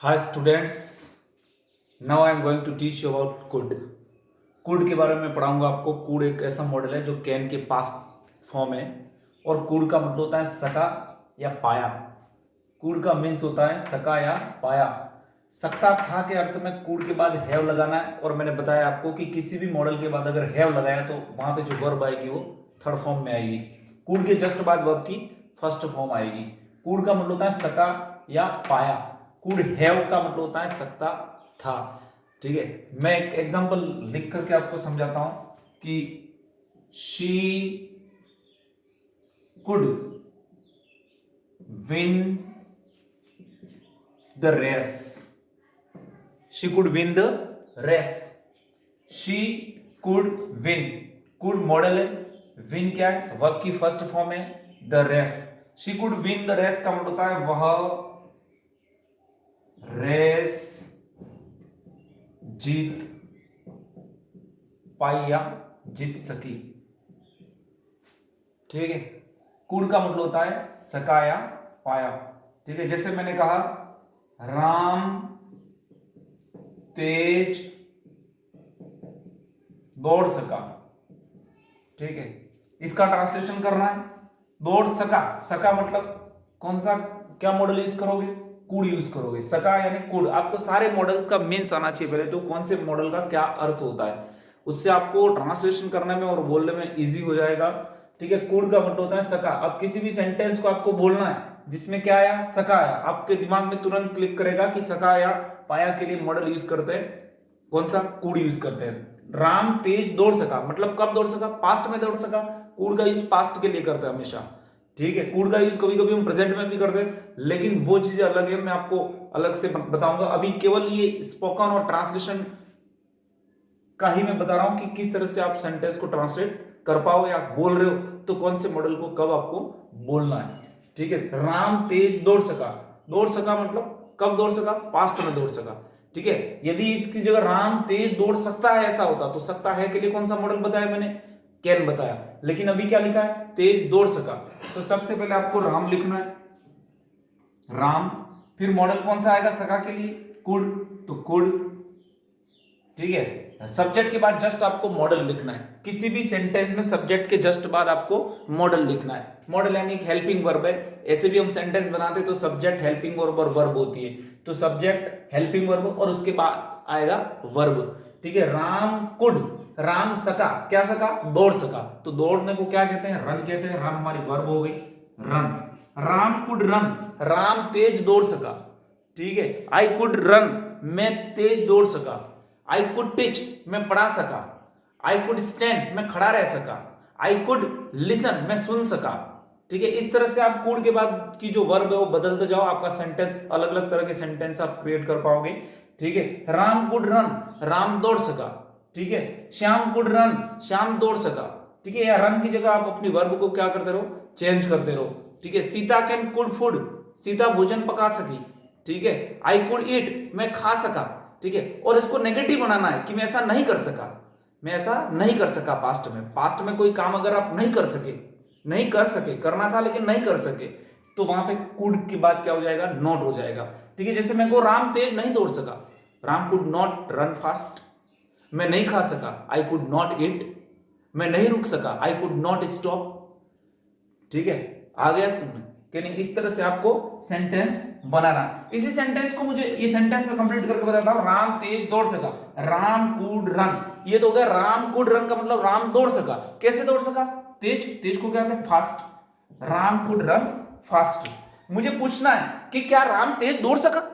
Hi students, now I am going to teach you about could. Could के बारे में पढ़ाऊंगा आपको। कुड एक ऐसा मॉडल है जो कैन के पास्ट फॉर्म है और कुड का मतलब होता है सका या पाया। कुड का मीन्स होता है सका या पाया। सकता था के अर्थ में कुड के बाद हैव लगाना है और मैंने बताया आपको कि किसी भी मॉडल के बाद अगर हैव लगाया तो वहां पे जो वर्ब आएगी वो थर्ड फॉर्म में आएगी। कुड के जस्ट बाद वर्ब की फर्स्ट फॉर्म आएगी। कुड का मतलब होता है सका या पाया। कुड हैव का मतलब होता है सकता था। ठीक है, मैं एक एग्जांपल लिख करके आपको समझाता हूं कि she could win the race. She could win the race. She could win, could modal है, विन क्या है, वर्ब की फर्स्ट फॉर्म है, the race. She could win the race का मतलब होता है वह रेस जीत पाई या जीत सकी। ठीक है, कुड का मतलब होता है सका या पाया। ठीक है, जैसे मैंने कहा राम तेज दौड़ सका। ठीक है, इसका ट्रांसलेशन करना है, दौड़ सका। सका मतलब कौन सा, क्या मॉडल यूज करोगे, कुड यूज करोगे। सका यानी कुड। आपको सारे मॉडल्स का मीन्स आना चाहिए पहले तो, कौन से मॉडल का क्या अर्थ होता है, उससे आपको ट्रांसलेशन करने में और बोलने में इजी हो जाएगा। ठीक है, कुड का मतलब होता है सका। अब किसी भी सेंटेंस को आपको बोलना है जिसमें क्या आया, सका आया, आपके दिमाग में तुरंत क्लिक करेगा कि सका या पाया के लिए मॉडल यूज करते हैं कौन सा, कुड यूज करते हैं। राम तेज दौड़ सका मतलब कब दौड़ सका, पास्ट में दौड़ सका। कुड का यूज पास्ट के लिए करते हैं हमेशा। ठीक है, कुड का यूज कभी कभी हम प्रेजेंट में भी करते हैं, लेकिन वो चीजें अलग है, मैं आपको अलग से बताऊंगा। अभी केवल ये स्पोकन और ट्रांसलेशन का ही मैं बता रहा हूं कि किस तरह से आप सेंटेंस को ट्रांसलेट कर पाओ या बोल रहे हो तो कौन से मॉडल को कब आपको बोलना है। ठीक है, राम तेज दौड़ सका। दौड़ सका मतलब कब दौड़ सका, पास्ट में दौड़ सका। ठीक है, यदि इसकी जगह राम तेज दौड़ सकता है ऐसा होता तो सकता है के लिए कौन सा मॉडल बताया मैंने, कैन बताया। लेकिन अभी क्या लिखा है, तेज दौड़ सका। तो सबसे पहले आपको राम लिखना है, राम, फिर मॉडल कौन सा आएगा सका के लिए, कुड, तो कुड। ठीक है, सब्जेक्ट के बाद जस्ट आपको मॉडल लिखना है। किसी भी सेंटेंस में सब्जेक्ट के जस्ट बाद आपको मॉडल लिखना है। मॉडल यानी एक हेल्पिंग वर्ब है। ऐसे भी हम सेंटेंस बनाते तो सब्जेक्ट हेल्पिंग वर्ब और वर्ब होती है, तो सब्जेक्ट हेल्पिंग वर्ब और उसके बाद आएगा वर्ब। ठीक है, राम कुड, राम सका, क्या सका, दौड़ सका। तो दौड़ने को क्या कहते हैं, रन कहते हैं। रन हमारी वर्ब हो गई, run. Ram could run, Ram तेज दौड़ सका। ठीक है, आई कुड रन, मैं तेज दौड़ सका। आई कुड टीच, मैं पढ़ा सका। आई कुड स्टैंड, मैं खड़ा रह सका। आई कुड लिसन, मैं सुन सका। ठीक है, इस तरह से आप कुड के बाद की जो वर्ब है वो बदलते जाओ, आपका सेंटेंस अलग अलग तरह के सेंटेंस आप क्रिएट कर पाओगे। ठीक है, राम कुड रन, राम दौड़ सका। ठीक है, श्याम कुड रन, श्याम दौड़ सका। ठीक है, या रन की जगह आप अपनी वर्ब को क्या करते रहो, चेंज करते रहो। ठीक है, Sita can could food, Sita भोजन पका सकी। ठीक है, आई कुड ईट, मैं खा सका। ठीक है, और इसको नेगेटिव बनाना है कि मैं ऐसा नहीं कर सका, मैं ऐसा नहीं कर सका। पास्ट में, पास्ट में कोई काम अगर आप नहीं कर सके, नहीं कर सके, करना था लेकिन नहीं कर सके, तो वहां पे कुड के बाद क्या हो जाएगा, नॉट हो जाएगा। ठीक है, जैसे मैं को राम तेज नहीं दौड़ सका, Ram could not run fast. मैं नहीं खा सका, आई कुड नॉट ईट। मैं नहीं रुक सका, आई कुड नॉट स्टॉप। ठीक है, आ गया समझ कि नहीं। इस तरह से आपको सेंटेंस बनाना है। इसी सेंटेंस को मुझे ये सेंटेंस में कंप्लीट करके बताता हूं। राम तेज दौड़ सका, राम कुड रन। ये तो हो गया राम कुड रन का मतलब राम दौड़ सका। कैसे दौड़ सका, तेज, तेज को क्या कहते हैं, fast. Ram could run fast. मुझे पूछना है कि क्या राम तेज दौड़ सका,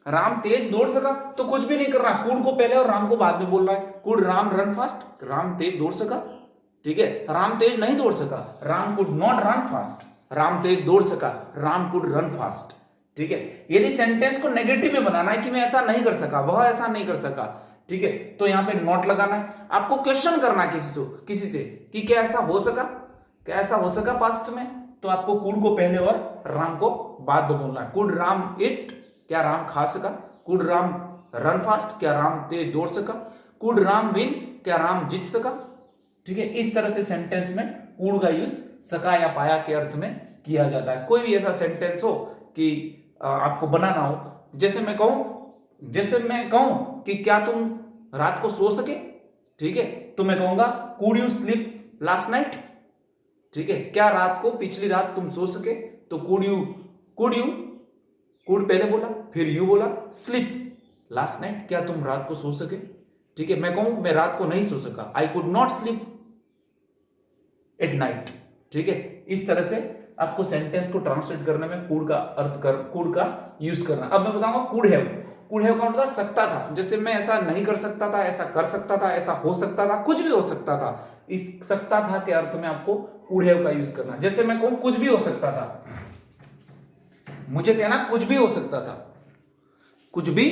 राम तेज दौड़ सका, तो कुछ भी नहीं कर रहा, कुड को पहले और राम को बाद में बोल रहा है। Could Ram run fast, Ram तेज दौड़ सका। ठीक है, राम तेज नहीं दौड़ सका, Ram could not run fast. Ram तेज दौड़ सका, राम कुड रन फास्ट। ठीक है, यदि सेंटेंस को नेगेटिव में बनाना है कि मैं ऐसा नहीं कर सका, वह ऐसा नहीं कर सका, ठीक है, तो यहां पे नॉट लगाना है। आपको क्वेश्चन करना है किसी से कि क्या ऐसा हो सका, क्या ऐसा हो सका पास्ट में, तो आपको कुड को पहले और राम को बाद में बोलना है। कुड राम इट, क्या राम खा सका। कुड राम रन फास्ट, क्या राम तेज दौड़ सका। कुड राम विन, क्या राम जीत सका। ठीक है, इस तरह से सेंटेंस में कुड का यूज सका या पाया के अर्थ में किया जाता है। कोई भी ऐसा सेंटेंस हो कि आपको बनाना हो जैसे मैं कहूं कि क्या तुम रात को सो सके, ठीक है, तो मैं कहूंगा could you sleep last night, ठीक है, क्या रात को पिछली रात तुम सो सके, तो कुड यू कुड पहले बोला, फिर यू बोला, स्लीप लास्ट नाइट, क्या तुम रात को सो सके, ठीक है, मैं कहूं मैं रात को नहीं सो सका, I could not sleep at night, ठीक है। इस तरह से आपको सेंटेंस को ट्रांसलेट करने में कुड का यूज करना। अब मैं बताऊंगा कुड हैव का मतलब सकता था, जैसे मैं ऐसा नहीं कर सकता था, ऐसा कर सकता था, ऐसा हो सकता था, कुछ भी हो सकता था, इस सकता था के अर्थ में आपको कुड हैव का यूज करना। जैसे मैं कहूं कुछ भी हो सकता था, मुझे कहना कुछ भी हो सकता था, कुछ भी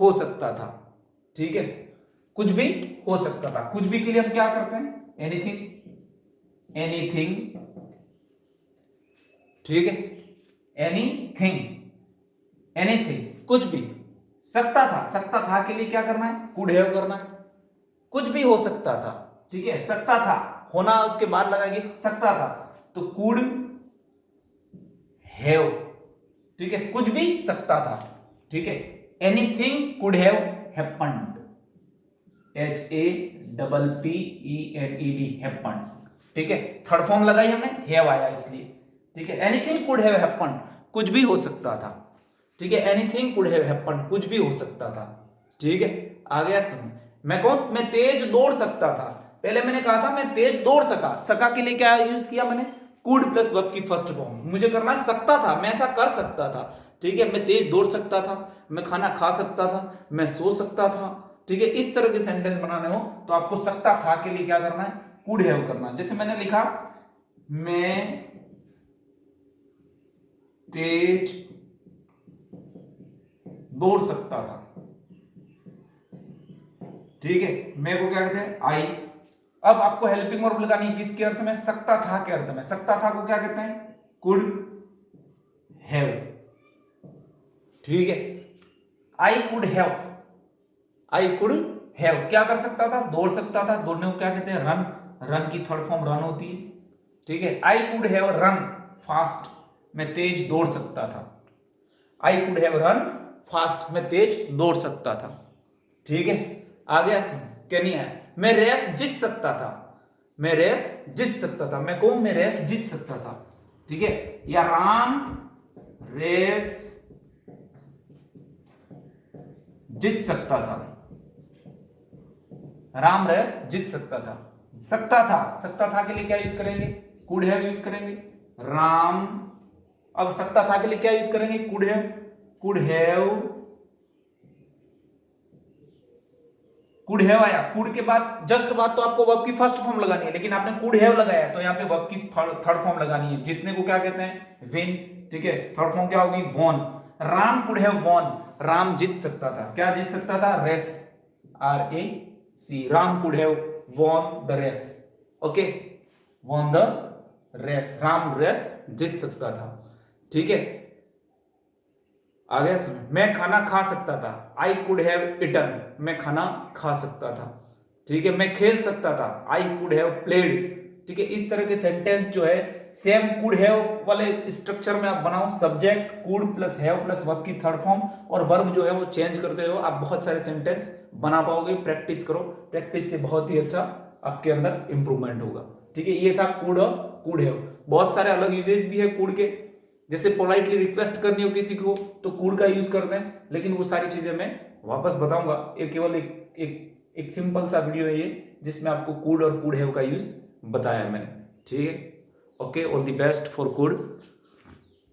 हो सकता था, ठीक है, कुछ भी हो सकता था। कुछ भी के लिए हम क्या करते हैं, एनीथिंग, ठीक है, एनीथिंग कुछ भी। सकता था के लिए क्या करना है, कुड हैव करना है। कुछ भी हो सकता था, ठीक है, सकता था होना उसके बाद लगाएंगे, सकता था तो कुड हैव, ठीक है, कुछ भी सकता था, ठीक है, anything could have happened, HAPPENED happened, ठीक है, थर्ड फॉर्म लगाई हमने, हैव आया इसलिए, ठीक है, एनीथिंग कुड हैव हैपेंड, कुछ भी हो सकता था, ठीक है, एनीथिंग कुड हैव हैपेंड, कुछ भी हो सकता था, ठीक है। आगे सुन, मैं कहूं मैं तेज दौड़ सकता था, पहले मैंने कहा था मैं तेज दौड़ सका के लिए क्या यूज किया मैंने, कुड प्लस वर्ब की फर्स्ट फॉर्म। मुझे करना सकता था, मैं ऐसा कर सकता था, ठीक है, मैं तेज दौड़ सकता था, मैं खाना खा सकता था, मैं सो सकता था, ठीक है। इस तरह के सेंटेंस बनाने हो तो आपको सकता था के लिए क्या करना है, कुड हैव करना। जैसे मैंने लिखा मैं तेज दौड़ सकता था, ठीक है, मैं को क्या कहते हैं, आई। अब आपको हेल्पिंग वर्ब लगानी है किसके अर्थ में, सकता था के अर्थ में। सकता था को क्या कहते हैं, कुड हैव, ठीक है, आई कुड हैव क्या कर सकता था, दौड़ सकता था, दौड़ने को क्या कहते हैं, रन की थर्ड फॉर्म रन होती है, ठीक है। I could have run fast, मैं तेज दौड़ सकता था, I could have run fast, मैं तेज दौड़ सकता था, ठीक है। आगे क्या नहीं है, मैं रेस जीत सकता था, मैं कहूं मैं रेस जीत सकता था, ठीक है, या राम रेस जीत सकता था, राम रेस जीत सकता था। सकता था के लिए क्या यूज करेंगे, कुड हैव यूज करेंगे, राम। अब सकता था के लिए क्या यूज करेंगे, कुड हैव आया, कुड के बाद जस्ट बाद तो आपको वर्ब की फर्स्ट फॉर्म लगानी है, लेकिन आपने कुड हैव लगाया तो यहाँ पे वर्ब की थर्ड फॉर्म लगानी है। जीतने को क्या कहते हैं, विन, ठीक है, थर्ड फॉर्म क्या होगी, won. Ram could have won, Ram जीत सकता था, क्या जीत सकता था, race, RAC, Ram could have won the race, okay, won the race, Ram race जीत सकता था, ठीक है। आगे सुन, मैं खाना खा सकता था, आई कुड हैव इटन, मैं खाना खा सकता था, ठीक है, मैं खेल सकता था, आई कुड हैव प्लेड, ठीक है। इस तरह के सेंटेंस जो है सेम कुड हैव वाले स्ट्रक्चर में आप बनाओ, subject could plus have plus verb की थर्ड फॉर्म, और वर्ब जो है वो चेंज करते हो, आप बहुत सारे सेंटेंस बना पाओगे। प्रैक्टिस करो, प्रैक्टिस से बहुत ही अच्छा आपके अंदर इंप्रूवमेंट होगा, ठीक है। ये था कुड और कुड हैव। बहुत सारे अलग यूजेस भी है कुड के, जैसे पोलाइटली रिक्वेस्ट करनी हो किसी को तो कुड का यूज करते हैं, लेकिन वो सारी चीजें मैं वापस बताऊंगा। ये केवल एक सिंपल सा वीडियो है ये, जिसमें आपको कुड और कुड हैव का यूज बताया मैंने, ठीक है। Okay, all the best for could.